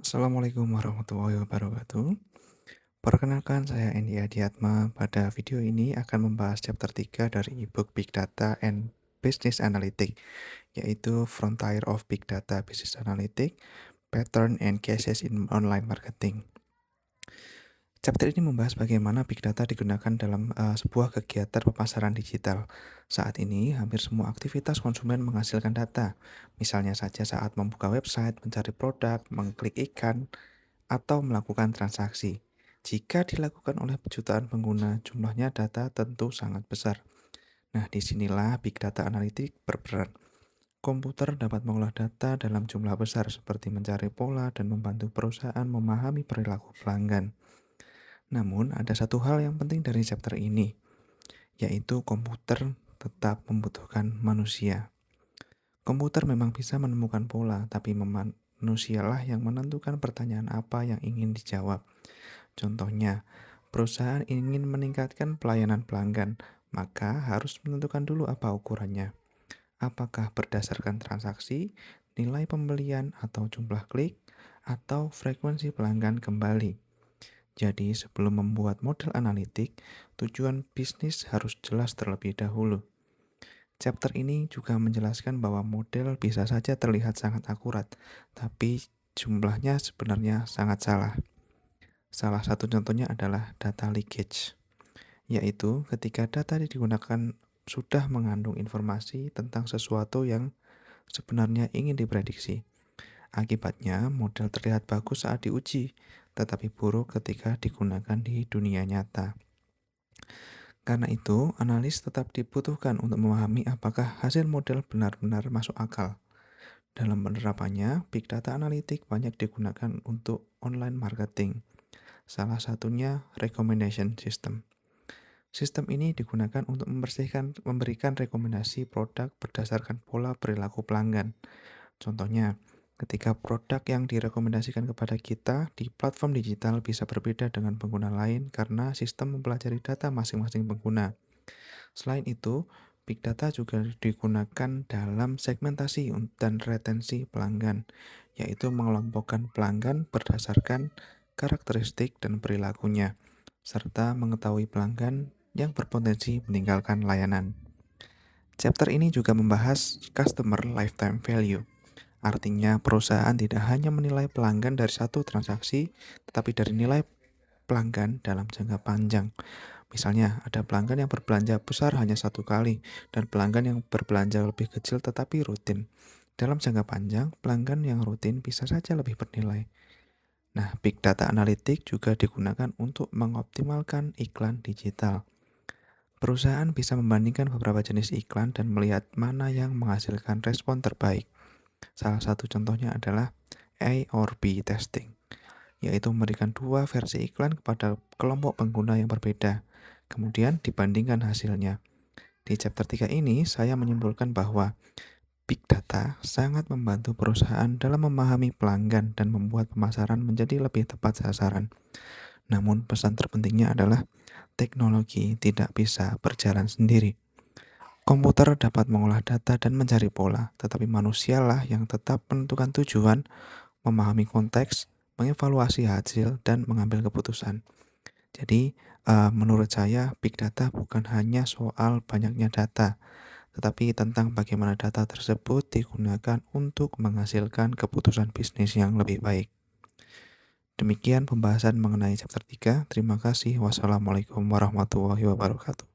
Assalamualaikum warahmatullahi wabarakatuh. Perkenalkan, saya Endi Adiatma. Pada video ini akan membahas chapter 3 dari ebook Big Data and Business Analytics, yaitu Frontier of Big Data Business Analytics, Pattern and Cases in Online Marketing. Chapter ini membahas bagaimana Big Data digunakan dalam sebuah kegiatan pemasaran digital. Saat ini, hampir semua aktivitas konsumen menghasilkan data. Misalnya saja saat membuka website, mencari produk, mengklik iklan, atau melakukan transaksi. Jika dilakukan oleh jutaan pengguna, jumlahnya data tentu sangat besar. Nah, disinilah Big Data Analytics berperan. Komputer dapat mengolah data dalam jumlah besar seperti mencari pola dan membantu perusahaan memahami perilaku pelanggan. Namun, ada satu hal yang penting dari chapter ini, yaitu komputer tetap membutuhkan manusia. Komputer memang bisa menemukan pola, tapi manusialah yang menentukan pertanyaan apa yang ingin dijawab. Contohnya, perusahaan ingin meningkatkan pelayanan pelanggan, maka harus menentukan dulu apa ukurannya. Apakah berdasarkan transaksi, nilai pembelian atau jumlah klik, atau frekuensi pelanggan kembali. Jadi, sebelum membuat model analitik, tujuan bisnis harus jelas terlebih dahulu. Chapter ini juga menjelaskan bahwa model bisa saja terlihat sangat akurat, tapi jumlahnya sebenarnya sangat salah. Salah satu contohnya adalah data leakage, yaitu ketika data digunakan sudah mengandung informasi tentang sesuatu yang sebenarnya ingin diprediksi. Akibatnya, model terlihat bagus saat diuji, tetapi buruk ketika digunakan di dunia nyata. Karena itu, analis tetap dibutuhkan untuk memahami apakah hasil model benar-benar masuk akal. Dalam penerapannya, Big Data Analytics banyak digunakan untuk online marketing. Salah satunya recommendation system. Sistem ini digunakan untuk memberikan rekomendasi produk berdasarkan pola perilaku pelanggan. Contohnya, ketika produk yang direkomendasikan kepada kita di platform digital bisa berbeda dengan pengguna lain karena sistem mempelajari data masing-masing pengguna. Selain itu, Big Data juga digunakan dalam segmentasi dan retensi pelanggan, yaitu mengelompokkan pelanggan berdasarkan karakteristik dan perilakunya, serta mengetahui pelanggan yang berpotensi meninggalkan layanan. Chapter ini juga membahas customer lifetime value. Artinya, perusahaan tidak hanya menilai pelanggan dari satu transaksi, tetapi dari nilai pelanggan dalam jangka panjang. Misalnya, ada pelanggan yang berbelanja besar hanya satu kali, dan pelanggan yang berbelanja lebih kecil tetapi rutin. Dalam jangka panjang, pelanggan yang rutin bisa saja lebih bernilai. Nah, Big Data Analytics juga digunakan untuk mengoptimalkan iklan digital. Perusahaan bisa membandingkan beberapa jenis iklan dan melihat mana yang menghasilkan respon terbaik. Salah satu contohnya adalah A or B testing, yaitu memberikan dua versi iklan kepada kelompok pengguna yang berbeda, kemudian dibandingkan hasilnya. Di chapter 3 ini, saya menyimpulkan bahwa Big Data sangat membantu perusahaan dalam memahami pelanggan dan membuat pemasaran menjadi lebih tepat sasaran. Namun, pesan terpentingnya adalah teknologi tidak bisa berjalan sendiri. Komputer dapat mengolah data dan mencari pola, tetapi manusialah yang tetap menentukan tujuan, memahami konteks, mengevaluasi hasil, dan mengambil keputusan. Jadi, menurut saya, Big Data bukan hanya soal banyaknya data, tetapi tentang bagaimana data tersebut digunakan untuk menghasilkan keputusan bisnis yang lebih baik. Demikian pembahasan mengenai chapter 3. Terima kasih. Wassalamualaikum warahmatullahi wabarakatuh.